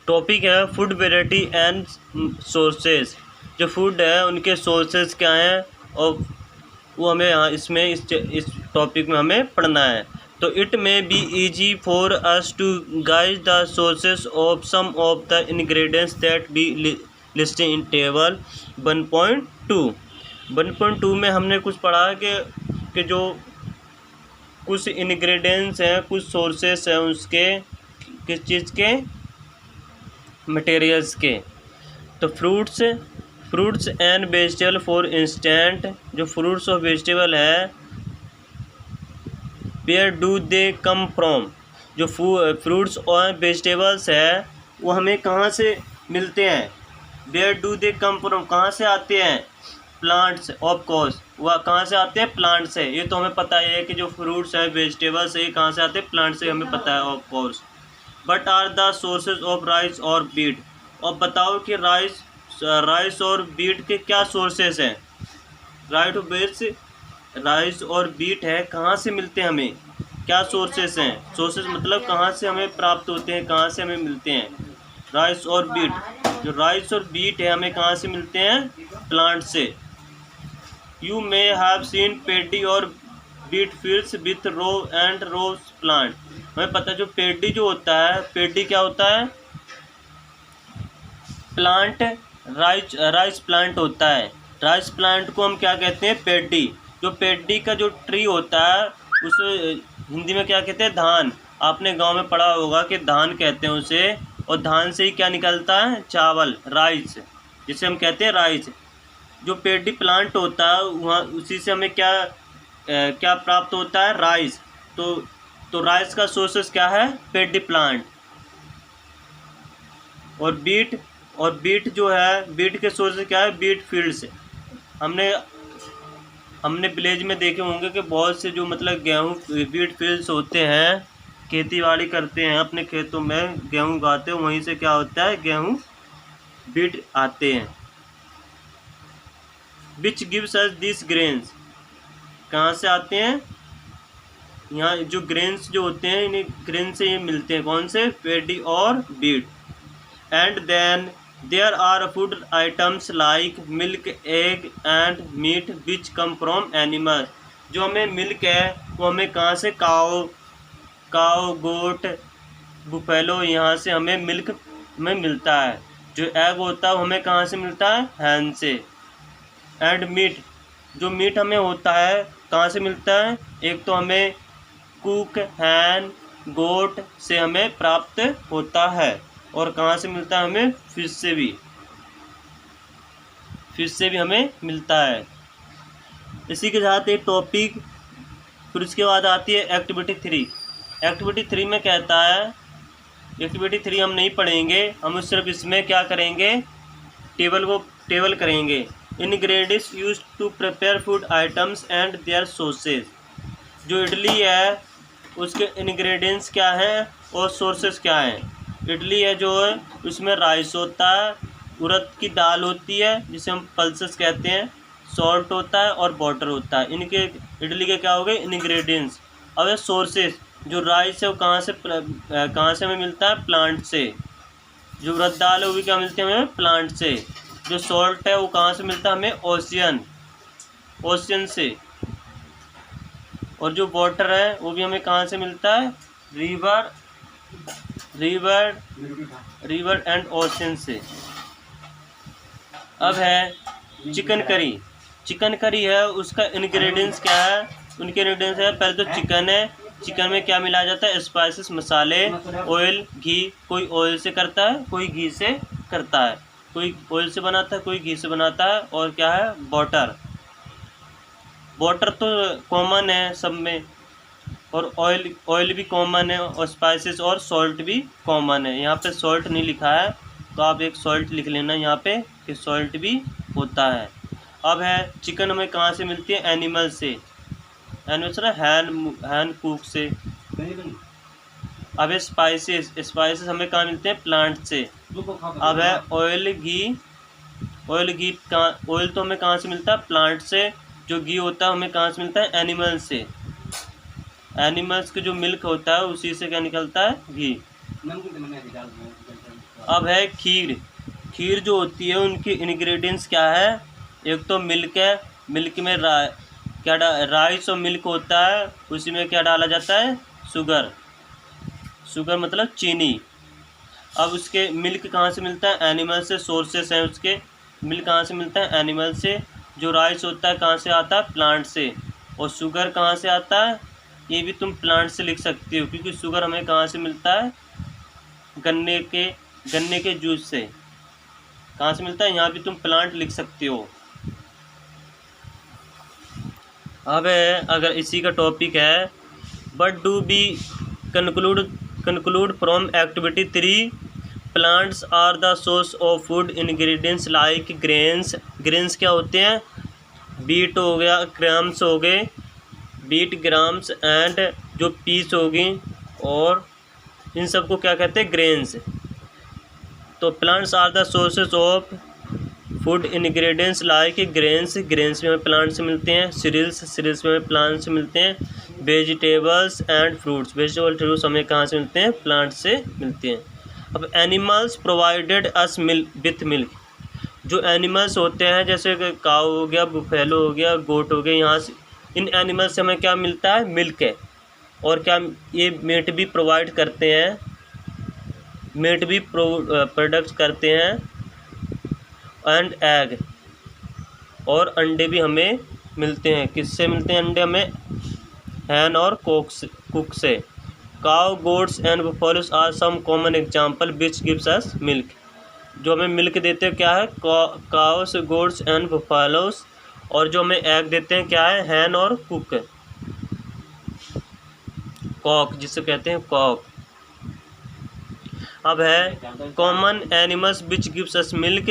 Topic है food variety and sources. जो food है उनके सोर्सेज क्या हैं और वो हमें यहाँ इसमें इस टॉपिक में हमें पढ़ना है। तो it may be easy for us to guide the sources of some of the ingredients that be listed in table 1.2। 1.2 में हमने कुछ पढ़ा कि जो कुछ इंग्रेडिएंट्स हैं, कुछ सोर्सेस हैं उसके, किस चीज़ के, मटेरियल्स के। तो fruits and vegetable for instance, जो फ्रूट्स और वेजिटेबल है, where do they come from, जो फ्रूट्स और वेजिटेबल्स है वो हमें कहाँ से मिलते हैं। Where do they come from, कहाँ से आते हैं, प्लांट्स ऑफ कोर्स, वह कहाँ से आते हैं, प्लांट से। ये तो हमें पता है कि जो फ्रूट्स है वेजिटेबल्स है ये कहाँ से आते हैं, प्लांट से, हमें पता है of course. But are the sources of rice और बीट, और बताओ कि राइस और बीट के क्या सोर्सेस हैं। राइस और बीट है, कहाँ से मिलते हैं, हमें क्या सोर्सेस हैं। सोर्सेस मतलब कहाँ से हमें प्राप्त होते हैं, कहाँ से हमें मिलते हैं। राइस और बीट, जो राइस और बीट है हमें कहाँ से मिलते हैं, प्लांट से। You may have seen paddy और wheat fields with row and rows plant. हमें पता है जो पेडी जो होता है, पेडी क्या होता है, प्लांट, राइस प्लांट होता है। राइस प्लांट को हम क्या कहते हैं, पेडी। जो पेडी का जो ट्री होता है उसे हिंदी में क्या कहते हैं, धान। आपने गांव में पढ़ा होगा कि धान कहते हैं उसे, और धान से ही क्या निकलता है, चावल, राइस, जिसे हम कहते हैं राइस। जो पेडी प्लांट होता है वहाँ उसी से हमें क्या प्राप्त होता है, राइस। तो राइस का सोर्सेस क्या है, पेडी प्लांट। और बीट जो है, बीट के सोर्सेस क्या है, बीट फील्ड्स। हमने विलेज में देखे होंगे कि बहुत से जो मतलब गेहूँ बीट फील्ड्स होते हैं, खेती बाड़ी करते हैं, अपने खेतों में गेहूँ उगाते हैं, वहीं से क्या होता है, गेहूँ बीट आते हैं। विच गिव्स अस दिस ग्रेन्स, कहाँ से आते हैं, यहाँ जो ग्रेन्स जो होते हैं इन्हें ग्रेन से ये मिलते हैं, कौन से, पेडी और wheat. And then there are food items like milk, egg and meat which come from animal. जो हमें मिल्क है वो हमें कहाँ से, काओ, गोट, बुफेलो, यहाँ से हमें मिल्क में मिलता है। जो एग होता है वो हमें कहाँ से मिलता है, हैन से। एंड मीट, जो मीट हमें होता है कहाँ से मिलता है, एक तो हमें कुक, हैन, गोट से हमें प्राप्त होता है, और कहाँ से मिलता है, हमें फिश से भी हमें मिलता है। इसी के साथ एक टॉपिक, फिर उसके बाद आती है एक्टिविटी 3। एक्टिविटी 3 में कहता है, एक्टिविटी 3 हम नहीं पढ़ेंगे, हम सिर्फ इसमें क्या करेंगे, टेबल करेंगे। Ingredients used to prepare food items and their sources. जो इडली है उसके इंग्रेडिएंट्स क्या हैं और सोर्सेज क्या हैं। इडली है जो है उसमें राइस होता है, उड़द की दाल होती है जिसे हम पल्सेस कहते हैं, सॉल्ट होता है और वाटर होता है। इनके इडली के क्या हो गए, इंग्रेडिएंट्स। अब ये सोर्सेज, जो राइस है वो कहाँ से हमें मिलता है, प्लांट से। जो उड़द दाल है वो भी क्या मिलती है हमें, प्लांट से। जो सॉल्ट है वो कहाँ से मिलता है हमें, ओशियन से। और जो वाटर है वो भी हमें कहाँ से मिलता है, रिवर एंड ओशन से। अब है चिकन करी है, उसका इंग्रेडिएंट्स क्या है, उनके इंग्रेडिएंट्स है, पहले तो चिकन है, चिकन में क्या मिलाया जाता है, स्पाइसेस, मसाले, ऑयल, घी। कोई ऑयल से करता है, कोई घी से करता है, कोई ऑयल से बनाता है, कोई घी से बनाता है। और क्या है, वाटर तो कॉमन है सब में, और ऑयल भी कॉमन है, और स्पाइसेस और सॉल्ट भी कॉमन है। यहाँ पे सॉल्ट नहीं लिखा है तो आप एक सॉल्ट लिख लेना यहाँ पे कि सॉल्ट भी होता है। अब है चिकन हमें कहाँ से मिलती है, एनिमल से, हैन कुक से। अब है स्पाइसेस हमें कहाँ मिलते हैं, प्लांट से। अब है ऑयल तो हमें कहाँ से मिलता है, प्लांट से। जो घी होता है हमें कहाँ से मिलता है, एनिमल से। एनिमल्स के जो मिल्क होता है उसी से क्या निकलता है, घी। अब है खीर। खीर जो होती है उनकी इंग्रेडिएंट्स क्या है? एक तो मिल्क है, मिल्क में राइस और मिल्क होता है, उसी में क्या डाला जाता है? शुगर। शुगर मतलब चीनी। अब उसके मिल्क कहाँ से मिलता है? एनिमल से। सोर्सेस हैं उसके। मिल्क कहाँ से मिलता है? एनिमल से। जो राइस होता है कहाँ से आता है? प्लांट से। और शुगर कहाँ से आता है? ये भी तुम प्लांट से लिख सकते हो, क्योंकि शुगर हमें कहाँ से मिलता है? गन्ने के जूस से। कहाँ से मिलता है? यहाँ भी तुम प्लांट लिख सकते हो। अब अगर इसी का टॉपिक है, but do we conclude from activity 3, plants are the source of food ingredients like grains. Grains क्या होते हैं? बीट हो गया, ग्राम्स हो गए, बीट ग्राम्स एंड जो पीस होगी, और इन सबको क्या कहते हैं? ग्रेन्स। तो plants are the sources of food ingredients like grains. Grains में हमें प्लांट से मिलते हैं। सीरियल्स में हमें प्लांट से मिलते हैं। Vegetables and fruits. Vegetable fruits हमें कहाँ से मिलते हैं? प्लांट से मिलते हैं। अब animals provided us with milk. जो एनिमल्स होते हैं जैसे काऊ हो गया, बुफेलो हो गया, गोट हो गया, यहाँ से इन एनिमल्स से हमें क्या मिलता है? मिल्क है। और क्या ये मीट भी प्रोवाइड करते हैं, मीट भी प्रोडक्ट करते हैं, एंड एग, और अंडे भी हमें मिलते हैं। किससे मिलते हैं अंडे? हमें हैन और कुक से। Cow, goats and buffaloes are some common example which gives us milk. जो हमें मिल्क देते हैं क्या है? Cows, goats and buffaloes. और जो हमें एग देते हैं क्या है? हैन और कॉक, जिसे कहते हैं कॉक। अब है common animals which gives us milk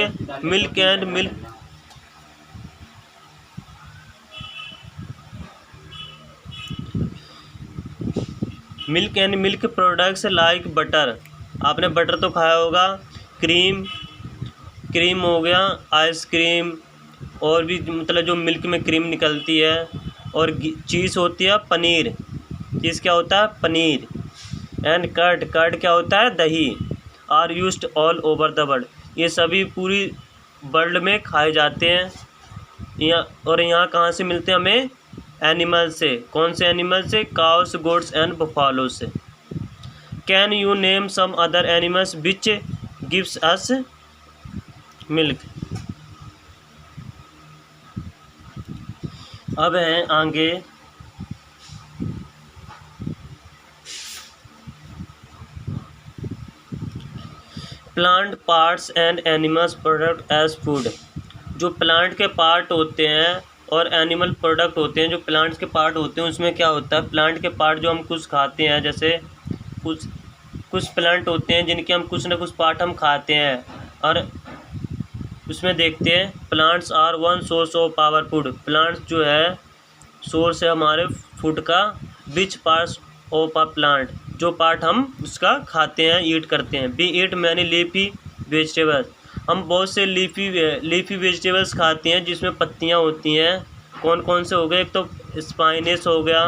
and milk products like butter. आपने बटर तो खाया होगा। क्रीम हो गया, आइसक्रीम, और भी मतलब जो मिल्क में क्रीम निकलती है। और चीज़ होती है पनीर। चीज़ क्या होता है? पनीर। एंड कर्ड क्या होता है? दही। Are used all over the world. ये सभी पूरी वर्ल्ड में खाए जाते हैं। यहाँ कहाँ से मिलते हैं हमें? एनिमल से। कौन से एनिमल से? काउस, गोट्स एंड बफेलो से। Can you name some other animals which gives us milk. अब है आगे plant parts and animals product as food. जो प्लांट के पार्ट होते हैं और एनिमल प्रोडक्ट होते हैं, जो प्लांट्स के पार्ट होते हैं उसमें क्या होता है? प्लांट के पार्ट जो हम कुछ खाते हैं, जैसे कुछ प्लांट होते हैं जिनके हम कुछ ना कुछ पार्ट हम खाते हैं। और उसमें देखते हैं plants are one source of our food. Plants जो है सोर्स है हमारे फूड का। Which parts of a plant, जो पार्ट हम उसका खाते हैं, ईट करते हैं। We eat many leafy vegetables. हम बहुत से लीफी वेजिटेबल्स खाते हैं जिसमें पत्तियां होती हैं। कौन कौन से हो गए? एक तो स्पाइनस हो गया।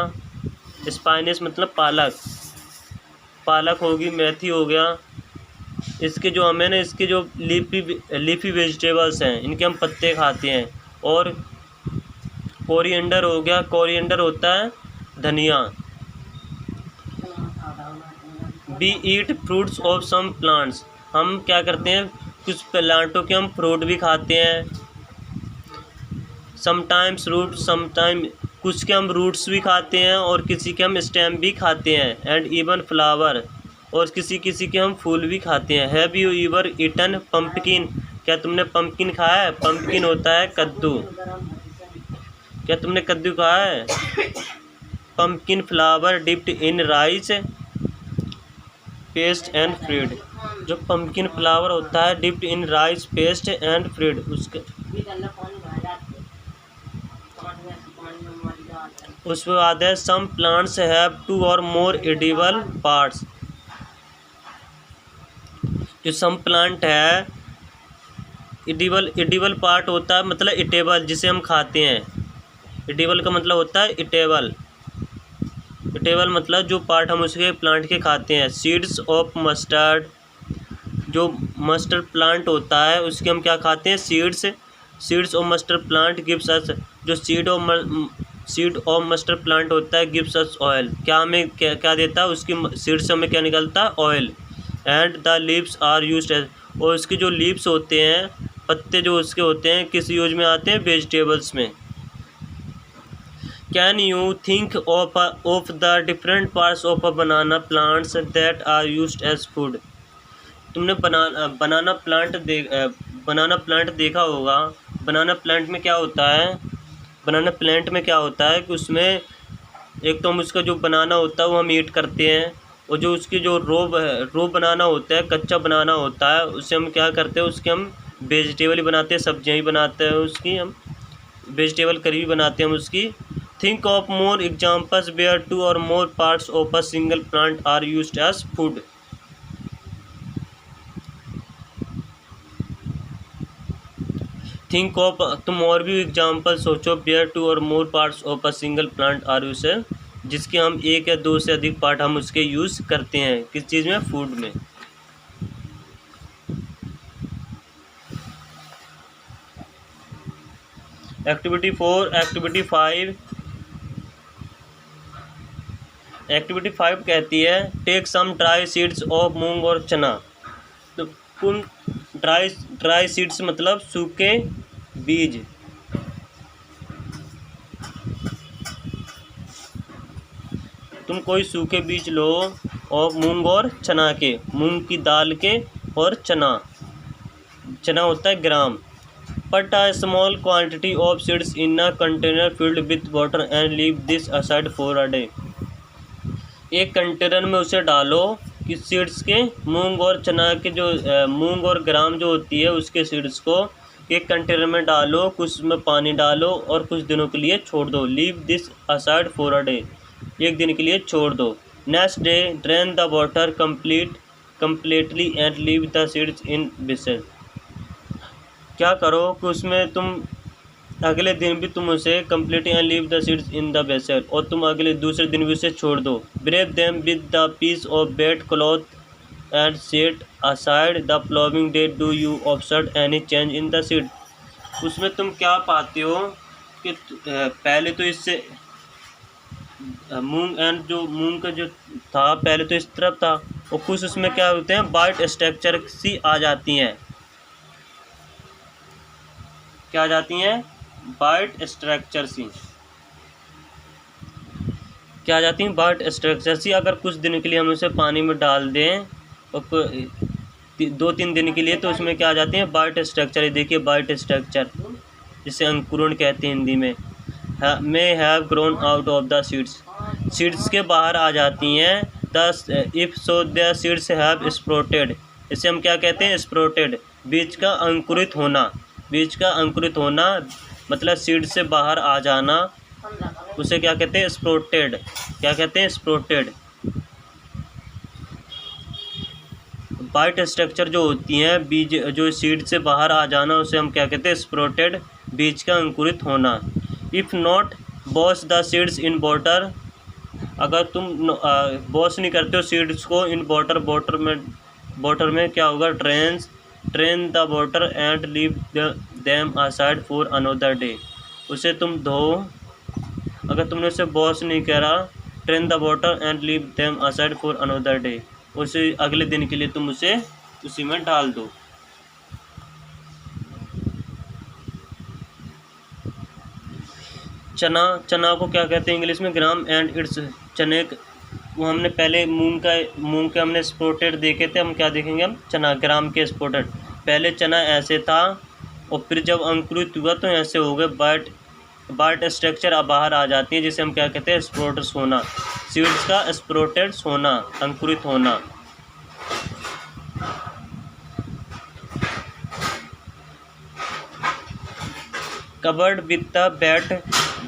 स्पाइनस मतलब पालक होगी, मेथी हो गया। इसके जो हमें ना इसके जो लीफी वेजिटेबल्स हैं इनके हम पत्ते खाते हैं। और कोरिएंडर हो गया। कोरिएंडर होता है धनिया। We eat fruits of some plants. हम क्या करते हैं? कुछ प्लांटों के हम फ्रूट भी खाते हैं। समटाइम्स रूट, कुछ के हम रूट्स भी खाते हैं और किसी के हम स्टेम भी खाते हैं। एंड इवन फ्लावर, और किसी के हम फूल भी खाते हैं। Have you ever eaten pumpkin. क्या तुमने पम्पकिन खाया है? पम्पकिन होता है कद्दू। क्या तुमने कद्दू खाया है? Pumpkin flower dipped in rice paste and fruit. जो पम्पकिन फ्लावर होता है dipped in rice paste and fruit, उसके बाद है some plants have 2 or more edible parts. जो सम प्लांट है एडिबल पार्ट होता है, मतलब इटेबल, जिसे हम खाते हैं। एडिबल का मतलब होता है इटेबल वेजिटेबल मतलब जो पार्ट हम उसके प्लांट के खाते हैं। सीड्स ऑफ मस्टर्ड, जो मस्टर्ड प्लांट होता है उसके हम क्या खाते हैं, seeds of mustard plant gives us, जो सीड ऑफ मस्टर्ड प्लांट होता है गिव्स अस ऑयल, क्या हमें क्या देता है, उसकी सीड से हमें क्या निकलता है, oil. And the leaves are used as, और उसके जो लीव्स होते हैं, पत्ते जो उसके होते हैं, किस यूज में आते हैं, वेजिटेबल्स में। Can you think of the different parts of a banana plants that are used as food. तुमने बनाना प्लांट देखा होगा। बनाना प्लांट में क्या होता है, बनाना प्लांट में क्या होता है कि उसमें एक तो हम उसका जो बनाना होता है वो हम ईट करते हैं, और जो उसकी जो रो बनाना होता है, कच्चा बनाना होता है, उससे हम क्या करते हैं, उसके हम वेजिटेबल ही बनाते हैं, सब्जियां ही बनाते हैं, उसकी हम वेजिटेबल करी भी बनाते हैं हम उसकी। Think of more examples where 2 or more parts of a single plant are used as food. Think of, तुम और भी एग्जाम्पल सोचो, where 2 or more parts of a single plant are used, जिसके हम एक या दो से अधिक पार्ट हम उसके यूज़ करते हैं, किस चीज़ में, फूड में। एक्टिविटी 4, एक्टिविटी 5 कहती है take some dry seeds of moong और चना। तो तुम ड्राई सीड्स मतलब सूखे बीज, तुम कोई सूखे बीज लो, और मूंग और चना के, मूंग की दाल के, और चना होता है ग्राम। पट a small quantity of seeds in a container filled with water and leave this aside for a day. एक कंटेनर में उसे डालो, किस सीड्स के, मूंग और चना के, जो मूंग और ग्राम जो होती है उसके सीड्स को एक कंटेनर में डालो, कुछ में पानी डालो और कुछ दिनों के लिए छोड़ दो। Leave this aside for a day, एक दिन के लिए छोड़ दो। Next day drain the water completely and leave the seeds in vessel. क्या करो कि उसमें तुम अगले दिन भी तुम उसे complete and leave the seeds in the vessel, और तुम अगले दूसरे दिन भी उसे छोड़ दो। Break them with the piece of wet cloth and set aside the following day do you observe any change in the seed. उसमें तुम क्या पाते हो कि पहले तो इससे मूंग का जो था पहले तो इस तरफ था, और कुछ उसमें क्या होते हैं, वाइट स्ट्रक्चर सी आ जाती हैं, क्या आ जाती हैं, वाइट स्ट्रक्चर सी, क्या आ जाती हैं, वाइट स्ट्रक्चर सी। अगर कुछ दिन के लिए हम उसे पानी में डाल दें और 2-3 दिन के लिए, तो उसमें क्या आ जाती हैं, वाइट स्ट्रक्चर। देखिए वाइट स्ट्रक्चर, जिसे अंकुरण कहते हैं हिंदी में, may have grown out of the seeds के बाहर आ जाती हैं। The if so the seeds have sprouted, इसे हम क्या कहते हैं, स्प्रोटेड, बीज का अंकुरित होना। बीज का अंकुरित होना मतलब सीड से बाहर आ जाना, उसे क्या कहते हैं, स्प्रोटेड। क्या कहते हैं, स्प्रोटेड। वाइट स्ट्रक्चर जो होती हैं, बीज जो सीड से बाहर आ जाना, उसे हम क्या कहते हैं, स्प्रोटेड, बीज का अंकुरित होना। If not wash the seeds in water, अगर तुम वॉश नहीं करते हो सीड्स को इन वाटर में क्या होगा, drain the water and leave them aside for another day. उसे तुम धो, अगर तुमने उसे वॉश नहीं करा, drain the water and leave them aside for another day, उसे अगले दिन के लिए तुम उसे उसी में डाल दो। चना को क्या कहते हैं इंग्लिश में, ग्राम एंड इट्स, चने वो हमने पहले मूंग के हमने स्प्रोटेड देखे थे, हम क्या देखेंगे, हम चना ग्राम के स्प्रोटेड। पहले चना ऐसे था और फिर जब अंकुरित हुआ तो ऐसे हो गए, वाइट स्ट्रक्चर अब बाहर आ जाती है, जिसे हम क्या कहते हैं, स्प्रोटेड होना। सीड्स का स्प्रोटेड होना, अंकुरित होना। Covered with the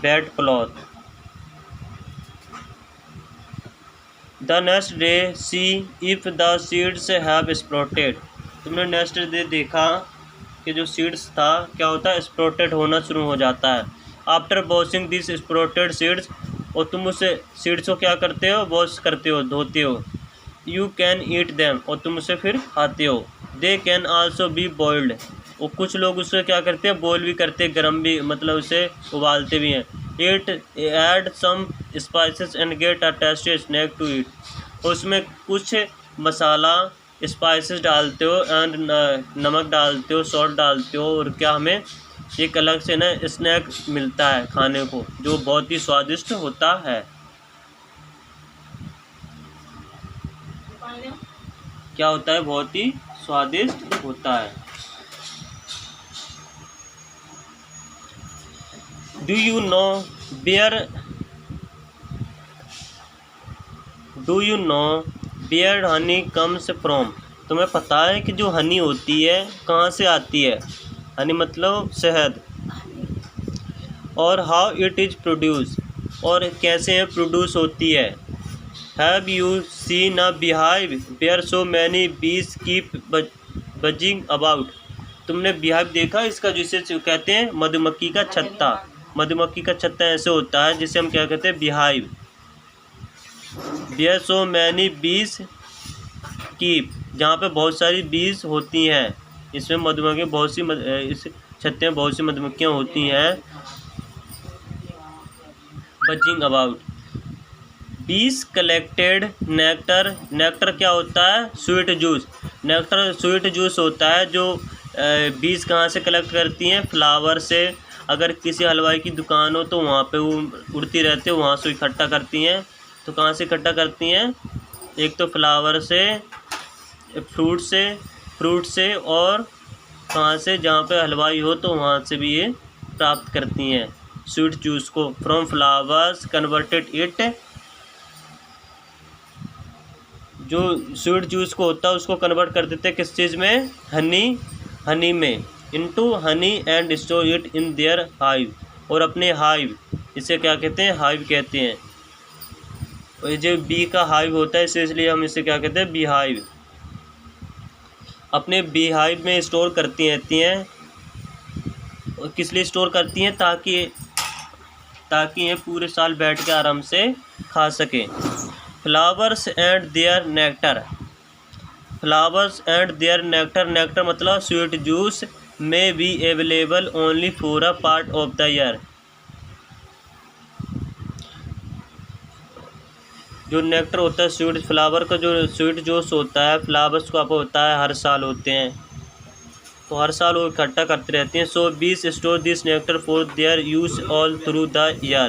wet cloth. The next day see if the seeds have sprouted. तुमने नेक्स्ट डे देखा कि जो सीड्स था क्या होता है, स्प्रोटेड होना शुरू हो जाता है। आफ्टर वॉशिंग दिस स्प्रोटेड सीड्स, और तुम उसे सीड्स को क्या करते हो, वॉश करते हो, धोते हो। यू कैन ईट देम, और तुम उसे फिर खाते हो। They can also be boiled, और कुछ लोग उसे क्या करते हैं, बॉयल भी करते हैं, गर्म भी, मतलब उसे उबालते भी हैं। It add some spices and get a tasty snack to eat, उसमें कुछ मसाला स्पाइसेस डालते हो एंड नमक डालते हो, सॉल्ट डालते हो, और क्या हमें एक अलग से ना स्नैक मिलता है खाने को, जो बहुत ही स्वादिष्ट होता है। क्या होता है, बहुत ही स्वादिष्ट होता है। Do you know where honey comes from, तुम्हें पता है कि जो हनी होती है कहाँ से आती है, हनी मतलब शहद। और हाउ इट इज़ प्रोड्यूस, और कैसे प्रोड्यूस होती है। Have you seen a beehive where so many bees keep buzzing about, तुमने बीहाइव देखा इसका, जिसे कहते हैं मधुमक्खी का छत्ता। मधुमक्खी का छत्ता ऐसे होता है जिसे हम क्या कहते हैं, beehive. Where so many bees keep, जहाँ पे बहुत सारी बीज होती हैं, इसमें मधुमक्खी बहुत सी इस छत्ते में बहुत सी मधुमक्खियाँ होती हैं। बजिंग अबाउट, बीज कलेक्टेड नेक्टर, नेक्टर क्या होता है, sweet juice. Nectar sweet juice होता है, जो बीज कहाँ से कलेक्ट करती हैं, फ्लावर से। अगर किसी हलवाई की दुकान हो तो वहाँ पे वो उड़ती रहती है, वहाँ से इकट्ठा करती हैं। तो कहाँ से इकट्ठा करती हैं, एक तो फ्लावर से, फ्रूट से, और कहाँ से, जहाँ पे हलवाई हो तो वहाँ से भी ये प्राप्त करती हैं स्वीट जूस को। फ्रॉम फ्लावर्स कन्वर्टेड इट, जो स्वीट जूस को होता है उसको कन्वर्ट कर देते हैं किस चीज़ में, हनी में, into honey and store it in their hive, और अपने हाइव, इसे क्या कहते हैं, हाइव कहते हैं। और ये जो बी का हाइव होता है इसलिए हम इसे क्या कहते हैं, बी हाइव। अपने बी हाइव में स्टोर करती रहती हैं, और किस लिए स्टोर करती हैं, ताकि ये पूरे साल बैठ के आराम से खा सकें। Flowers and their nectar, flowers and their nectar, nectar मतलब sweet juice, may be available only for a part of the year, जो नेक्टर होता है स्वीट फ्लावर का, जो स्वीट जूस होता है फ्लावर्स का होता है, हर साल होते हैं, तो हर साल वो इकट्ठा करते रहती हैं। So bees store this nectar for their use all through the year,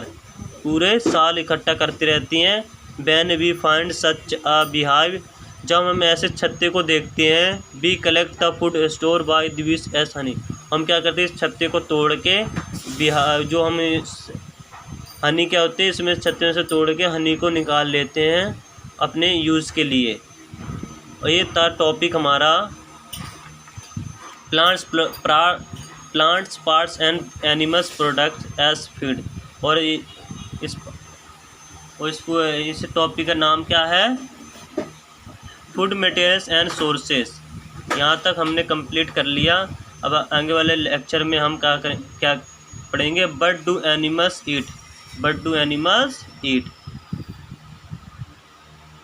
पूरे साल इकट्ठा करती रहती हैं। When we find such a beehive, जब हम ऐसे छत्ते को देखते हैं, we collect the food store by this as honey, हम क्या करते हैं, इस छत्ते को तोड़ के जो हम हनी क्या होते हैं, इसमें छत्ते से तोड़ के हनी को निकाल लेते हैं अपने यूज़ के लिए। और ये था टॉपिक हमारा plants parts and animals products as feed, और इस टॉपिक का नाम क्या है, फूड मटेरियल्स एंड सोर्सेस। यहाँ तक हमने कंप्लीट कर लिया। अब आगे वाले लेक्चर में हम क्या पढ़ेंगे, बट डू एनिमल्स ईट,